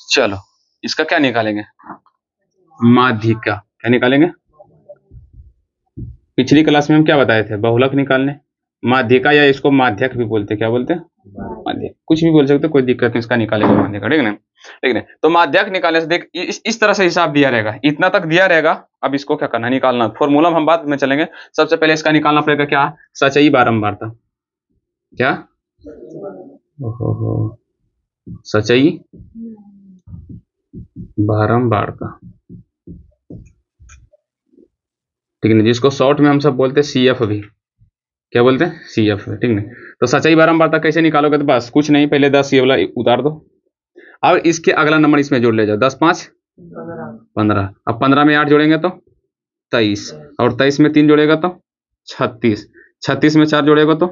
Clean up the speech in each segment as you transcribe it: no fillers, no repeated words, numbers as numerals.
चलो इसका क्या निकालेंगे, माध्यिका। क्या निकालेंगे, पिछली क्लास में हम क्या बताए थे, बहुलक निकालने, माध्यिका या इसको माध्यक भी बोलते, क्या बोलते हैं, माध्यक, कुछ भी बोल सकते, कोई दिक्कत नहीं, इसका निकालेंगे माध्यक, ठीक है, ठीक है। तो माध्यक निकालने से देख इस तरह से हिसाब दिया रहेगा, इतना तक दिया रहेगा। अब इसको क्या करना है, निकालना, फॉर्मूला हम बाद में चलेंगे, सबसे पहले इसका निकालना पड़ेगा क्या, सचई बारंबारता। क्या, ओहो, सचई बारंबारता, ठीक है, जिसको शॉर्ट में हम सब बोलते हैं CF भी, क्या बोलते हैं, CF, ठीक है। तो सचई बारंबारता कैसे निकालोगे, तो बस कुछ नहीं, पहले 10 ये वाला उतार दो, और इसके अगला नंबर इसमें जोड़ ले जाओ, 10 5 15, अब 15 में 8 जोड़ेंगे तो 23, और 23 में 3 जोड़ेगा तो 36, 36 में 4 जोड़ेगा तो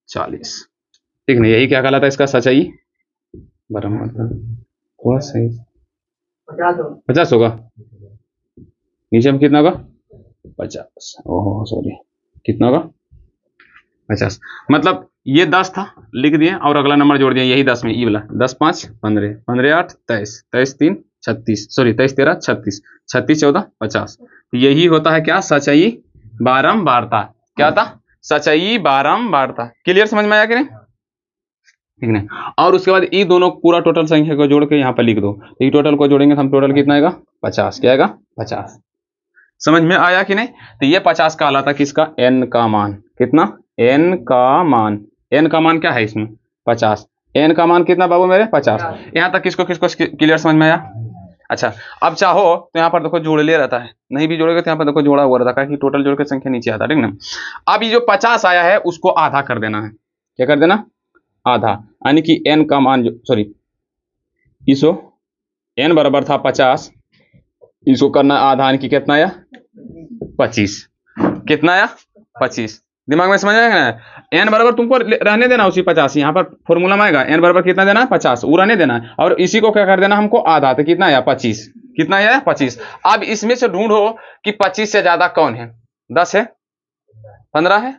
40, ठीक है। यही क्या कहलाता है, इसका सचई बारंबारता। थोड़ा सही 50 होगा, नीचे में कितना होगा, 50, ओहो सॉरी, कितना होगा, 50, मतलब ये 10 था, लिख दिए और अगला नंबर जोड़ दिया, यही 10 में, ये वाला, 10 5 15, 15 8 23, 23 3 36, सॉरी 23 13 36, 36 14 50। यही होता है क्या, सचई बारंबारता। क्या था, सचई बारंबारता। क्लियर, समझ में आया कि नहीं, ठीक है। और उसके बाद ये दोनों पूरा टोटल संख्या को जोड़ के यहाँ पर लिख दो, ये टोटल को जोड़ेंगे तो हम टोटल कितना आएगा, 50, क्या आएगा 50। समझ में आया कि नहीं, तो ये 50 का आला था किसका, n का मान, कितना, n का मान, n का मान क्या है इसमें, 50, n का मान कितना बाबू मेरे, 50। यहाँ तक किसको किसको क्लियर समझ में आया। अच्छा, अब चाहो तो यहाँ पर देखो जोड़ले रहता है, नहीं भी जोड़ेगा तो यहाँ पर देखो जोड़ा हुआ रहता है कि टोटल जोड़ के संख्या नीचे आता है, ठीक ना। अब ये जो 50 आया है उसको आधा कर देना है, क्या कर देना, आधा, यानी कि n का मान, सॉरी इसो n बराबर था 50, इसको करना आधा, यानी कि कितना आया 25, कितना आया 25, दिमाग में समझ आएगा ना। n बराबर तुमको रहने देना उसी 50, यहाँ पर फॉर्मूला में आएगा n बराबर कितना देना है 50, वो रहने देना है, और इसी को क्या कर देना हमको आधा, तो कितना आया 25, कितना आया 25। अब इसमें से ढूंढो कि 25 से ज्यादा कौन है, 10 है, 15 है,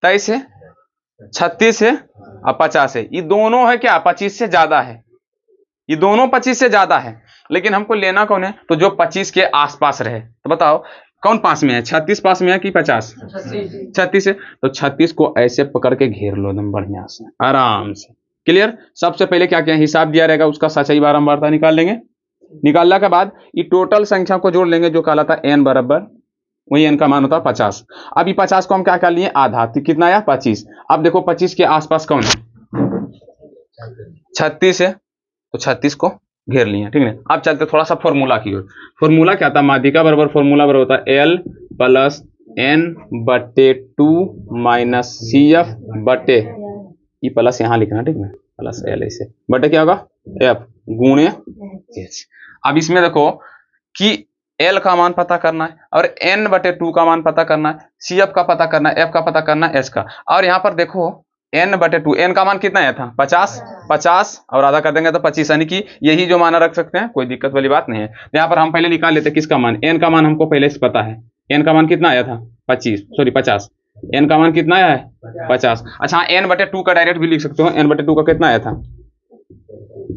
23 है, 36 है और 50 है। ये दोनों है क्या 25 से ज्यादा है, ये दोनों 25 से ज्यादा है, लेकिन हमको लेना कौन है, तो जो 25 के आसपास रहे। तो बताओ कौन पास में है, 36 पास में है कि 50, 36 है, तो 36 को ऐसे पकड़ के घेर लो एकदम बढ़िया से, आराम से। क्लियर, सबसे पहले क्या क्या हिसाब दिया रहेगा, उसका सचई बारंबारता निकाल लेंगे, निकालने के बाद ये टोटल संख्या को जोड़ लेंगे, जो कहलाता है n बराबर, वही n का मान होता है 50। अब ये 50 को हम क्या कर लिए, आधा, तो कितना आया 25। अब देखो 25 के आसपास कौन है, 36 है, तो 36 को घेर लिए, ठीक है। अब चलते थोड़ा सा फॉर्मूला की ओर। फॉर्मूला क्या था, माध्यिका बराबर फॉर्मूला बराबर होता है L प्लस n बटे 2 माइनस CF बटे, ये प्लस यहाँ लिखना, ठीक है, प्लस L ऐसे बटे क्या होगा F गुणे H। अब इसमें देखो कि L का मान पता करना है और n बटे 2 का मान पता करना है, CF का पता करना है, F का पता करना है, H का। और यहाँ पर देखो n बटे 2, n का मान कितना आया था 50 और आधा कर देंगे तो 25, यानी कि यही जो मान रख सकते हैं, कोई दिक्कत वाली बात नहीं है। यहाँ पर हम पहले निकाल लेते किसका मान, n का मान हमको पहले से पता है, n का मान कितना आया था 50, n का मान कितना आया है 50। अच्छा, n बटे 2 का डायरेक्ट भी लिख सकते हो, n बटे 2 का कितना आया था,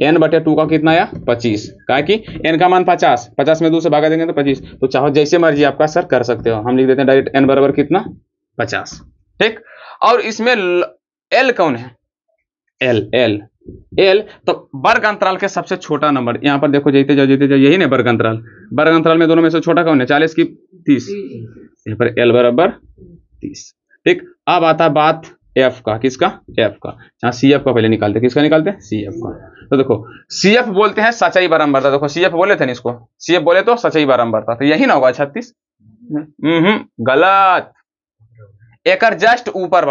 n बटे 2 का कितना आया 25, कहा कि n का मान 50 में 2 से भागा देंगे तो 25, तो चाहो जैसे मर्जी आपका सर कर सकते हो, हम लिख देते हैं डायरेक्ट n बराबर कितना 50, ठीक। और इसमें L कौन है, L तो वर्ग अंतराल के सबसे छोटा नंबर, यहाँ पर देखो जीते जाओ यही ना वर्ग अंतराल में दोनों में से छोटा कौन है, 40 की 30, यहाँ पर L बराबर 30, ठीक। अब आता बात F का, किसका, F का, जहाँ CF का पहले निकालते, किसका निकालते हैं CF का। तो देखो CF बोलते हैं सचई बारंबारता, देखो CF बोले थे ना, इसको CF बोले तो सचई बारंबारता, तो यही ना होगा 36, गलत, एकर जस्ट ऊपर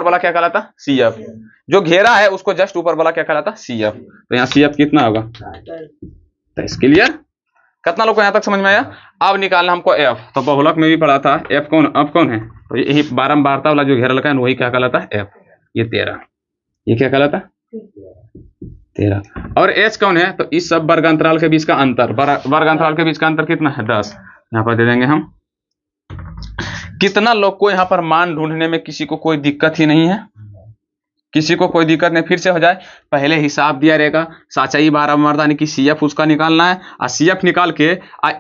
वाला क्या कहलाता CF, जो घेरा है उसको जस्ट ऊपर वाला क्या कहलाता CF, तो यहाँ CF कितना होगा 23। क्लियर, कितना लोग को यहाँ तक समझ में आया। अब निकालना हमको F, तो बहुलक में भी पढ़ा था F कौन, अब कौन है, तो यही बारंबारता वाला जो घेरा लगा है वही क्या कहलाता है F, ये 13, ये क्या कहलाता 13। और H कौन है, तो इस सब वर्ग अंतराल के बीच का अंतर, वर्ग अंतराल के बीच का अंतर कितना है 10, यहाँ पर दे देंगे हम। कितना लोग को यहाँ पर मान ढूंढने में किसी को कोई दिक्कत ही नहीं है, किसी को कोई दिक्कत नहीं, फिर से हो जाए। पहले हिसाब दिया रहेगा, साचाई बारंबारता यानी कि CF उसका निकालना है, और CF निकाल के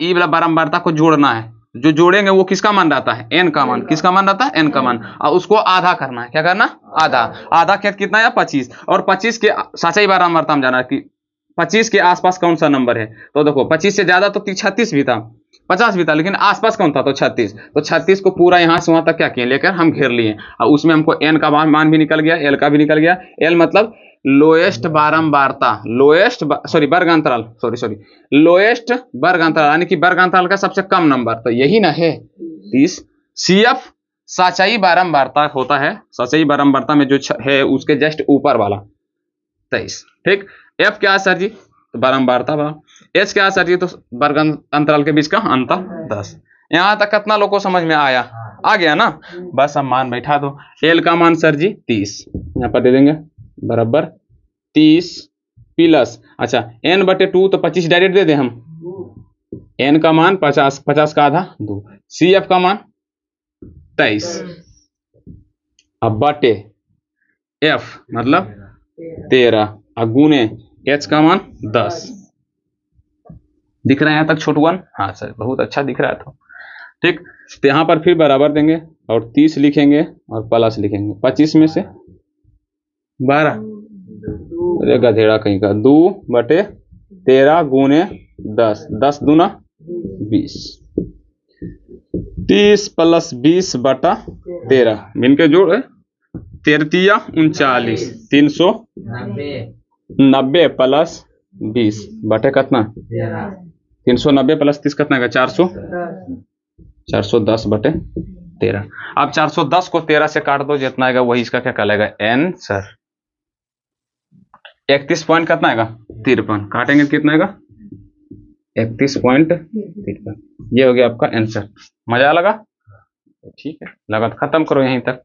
ई वाला बारंबारता को जोड़ना है। जो जोड़ेंगे वो किसका मान रहता है, n का मान। किसका मान रहता है, n का मान। और उसको आधा करना है। क्या करना, आधा। आधा खेत कितना है, 25। और 25 के साचाई बारंबारता हम जाना है कि 25 के आसपास कौन सा नंबर है। तो देखो 25 से ज्यादा तो 36 भी था, 50 भी था, लेकिन आसपास कौन था, तो 36। तो 36 को पूरा यहाँ से वहां तक क्या किए, लेकर हम घेर लिए। और उसमें हमको n का मान भी निकल गया, l का भी निकल गया। l मतलब लोएस्ट बारंबारता, लोएस्ट वर्ग अंतराल, लोएस्ट वर्ग अंतराल यानी कि वर्ग अंतराल का सबसे कम नंबर। तो यही ना है 30। CF साचाई बारंबारता होता है, साचाई बारंबारता में जो है उसके जस्ट ऊपर वाला 23। ठीक। F क्या है सर जी, तो बारंबारता बा। H क्या है सर जी, तो वर्ग अंतराल के बीच का अंतर 10। यहाँ तक कितना लोग को समझ में आया, आ गया ना। बस अब मान बैठा दो। L का मान सर जी 30, यहाँ पर दे देंगे बराबर 30 प्लस, अच्छा n/2 तो 25 डायरेक्ट दे दे हम। n का मान 50, 50 का आधा 2। CF का मान 23, अब बटे F मतलब 13, और गुने H का मान 10। दिख रहा है यहाँ तक छोटुअन, हाँ सर बहुत अच्छा दिख रहा है। तो ठीक, तो यहाँ पर फिर बराबर देंगे और 30 लिखेंगे और प्लस लिखेंगे। 25 में से 12, अरे गधेड़ा कहीं का, 2/13 गुने 10, 10 दूना 20, 30 प्लस 20/13 मिलके जोड़ 13×3 = 390 प्लस 20 बटे कितना, 390 प्लस 30 कितना का 400, 410/13। अब 410 को 13 से काट दो, जितना आएगा वही इसका क्या कहलाएगा, आंसर। 31 पॉइंट कितना आएगा, 53। काटेंगे कितना आएगा, 31.53। ये हो गया आपका आंसर। मजा लगा, ठीक है, लगा तो खत्म करो यहीं तक।